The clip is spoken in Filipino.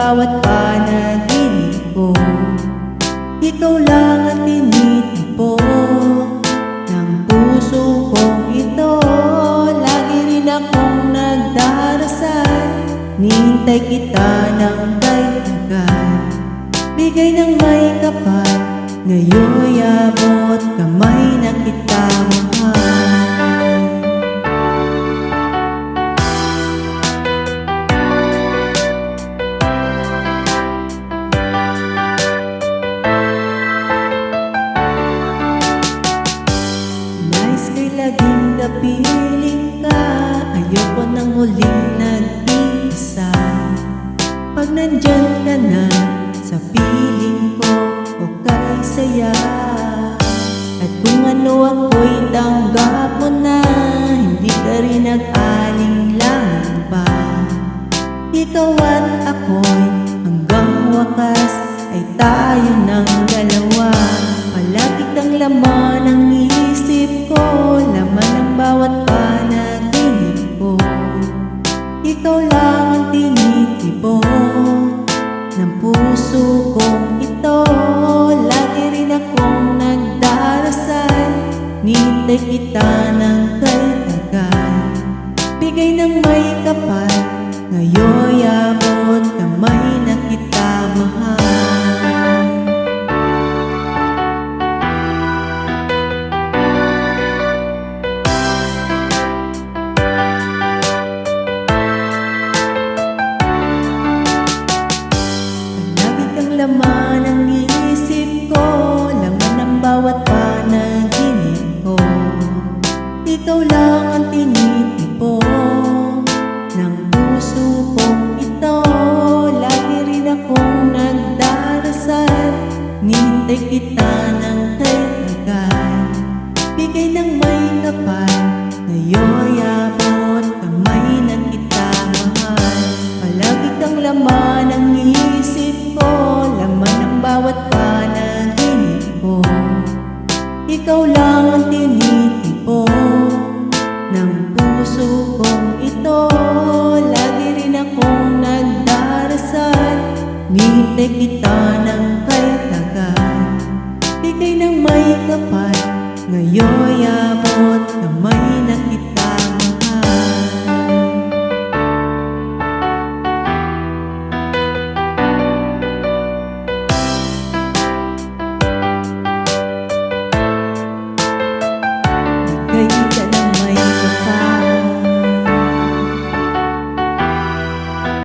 bawat panaginip ko. Ikaw lang ang tinitipo ng puso kong ito. Lagi rin akong nagdarasal, nihintay kita ng kay tagal. Bigay ng may kapal, ngayon'y abot kamay na kita mahal. Nais ko'y laging kapiling ka, ayoko nang huling nag-iisa. Pag nandyan ka na sa piling ko, okay saya. At kung ano ako'y tanggap mo na, hindi ka rin nag-alinlangan pa. Ikaw at ako'y hanggang wakas ay tayo ng dalawa. Palagi kang laman ng isip ko, laman ng bawat panaginip ko. Ikaw lang ang tinitibo ng puso kong ito. Lagi rin akong nagdarasal, nihintay kita ng kay tagal. Bigay ng may kapal, ngayon'y abot kamay na kita mahal. Laman ang isip ko, laman ng bawat panaginip ko. Ikaw lang ang tinitipo ng puso kong ito. Lagi rin akong nagdarasal, nihintay kita ng kay tagal. Bigay ng may kapal, ngayon'y abot kamay na kita mahal. Palagi kang laman ang isip ko, laman ng bawat panaginip ko. Ikaw lang ang tinitipo ng puso kong ito. Lagi rin akong nagdarasal, nihintay kita ng kay tagal. Bigay ng may kapal, ngayon'y abot kamay na kita.